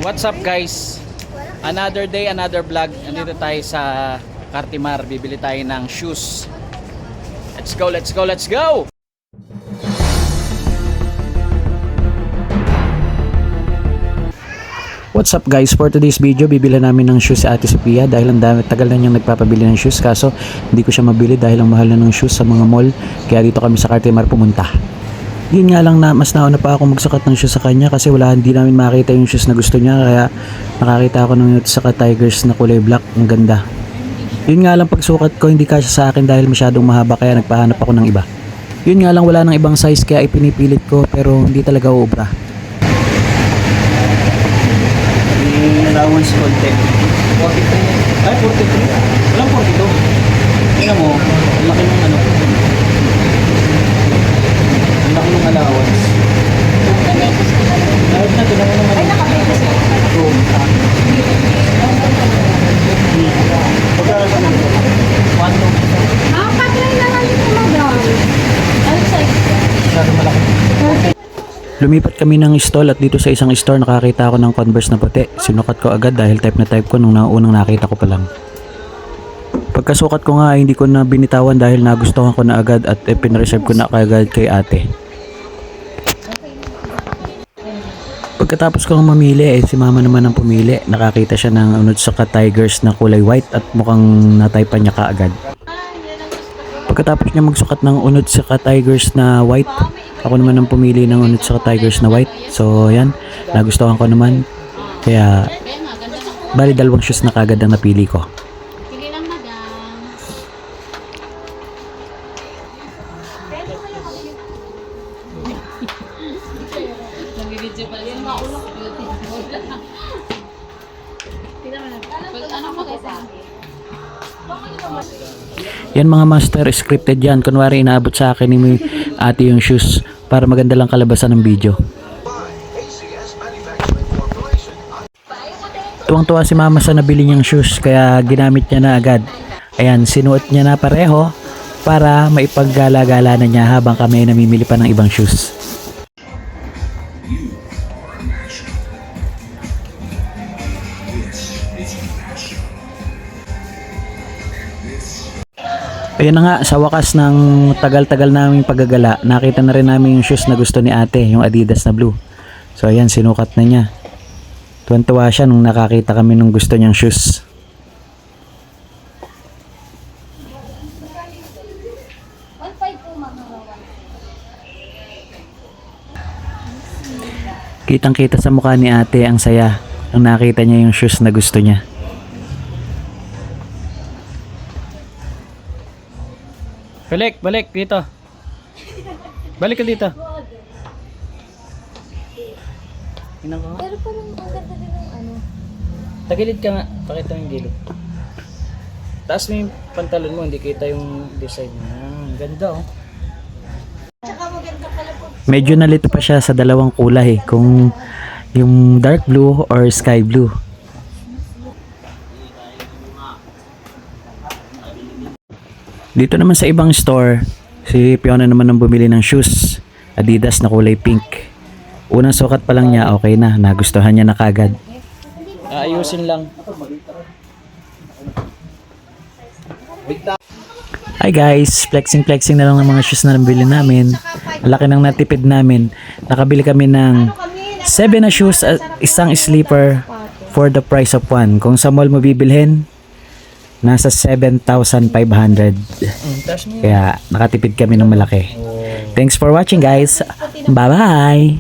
What's up guys? Another day, another vlog. Nandito tayo sa Cartimar. Bibili tayo ng shoes. Let's go, let's go, let's go! What's up guys? For today's video, bibili namin ng shoes si Ate Sophia dahil ang tagal na niyang nagpapabili ng shoes, kaso hindi ko siya mabili dahil ang mahal na ng shoes sa mga mall. Kaya dito kami sa Cartimar pumunta. Yun nga lang na mas nauna pa ako magsukat ng shoes sa kanya kasi hindi namin makita yung shoes na gusto niya, kaya nakakita ako ng saka Tigers na kulay black, ang ganda. Yun nga lang pagsukat ko hindi kasya sa akin dahil masyadong mahaba, kaya nagpahanap ako ng iba. Yun nga lang wala ng ibang size kaya ipinipilit ko, pero hindi talaga uubra. Allowance content 43. Ay 43. Walang 42. Tingnan mo, ang laki ng ano. Ang laki ng allowance. Kahit na, tingnan mo naman. Ay, nakabili siya. Ito. Pagkala sa nito. 1, 2. Patry na lang ito madam. Ano size? Masyado malaki. Lumipat kami ng stall at dito sa isang store nakakita ako ng Converse na puti. Sinukat ko agad dahil type na type ko nung unang nakita ko pa lang. Pagkasukat ko nga hindi ko na binitawan dahil nagustuhan ko na agad at pinreserve ko na kaagad kay ate. Pagkatapos ko mamili si mama naman ang pumili. Nakakita siya ng unod sa Tigers na kulay white at mukhang natypan niya kaagad. Pagkatapos niya magsukat ng unod sa Tigers na white, ako naman ang pumili ng unod sa Tigers na white. So yan, nagustuhan ko naman. Kaya bali dalawang shoes na kagad ang napili ko. Sige lang madam. Nag-video pala yun. Maulok. Ano mo kasi? Yan mga master, scripted yan. Kunwari inaabot sa akin ni ate yung shoes para maganda lang kalabasan ng video. Tuwang-tuwa si mama sa nabili niyang shoes kaya ginamit niya na agad. Ayan, sinuot niya na pareho para maipaggala-gala na niya habang kami namimili pa ng ibang shoes. Ayun na nga, sa wakas ng tagal-tagal naming paggagala, nakita na rin namin yung shoes na gusto ni ate, yung Adidas na blue. So ayan, sinukat na niya. Tuwan-tuwa siya nung nakakita kami nung gusto niyang shoes. Kitang-kita sa mukha ni ate ang saya nung nakita niya yung shoes na gusto niya. Balik dito. Balik ka dito. Tingnan ko. Pero parang ang ganda din ng ano. Tagilid ka nga. Pakita mo yung gilid. Taas mo yung pantalon mo. Hindi kita yung design mo. Ang ganda oh. Tsaka maganda pala po. Medyo nalito pa siya sa dalawang kulay. Kung yung dark blue or sky blue. Dito naman sa ibang store, si Fiona naman ang bumili ng shoes. Adidas na kulay pink. Unang sukat pa lang niya, okay na. Nagustuhan niya na kagad. Ayusin lang. Hi guys, flexing na lang ng mga shoes na nabili namin. Malaki nang natipid namin. Nakabili kami ng 7 na shoes at isang sleeper for the price of 1. Kung sa mall mo bibilhin, nasa 7,500. Kaya nakatipid kami ng malaki. Thanks for watching guys. Bye-bye!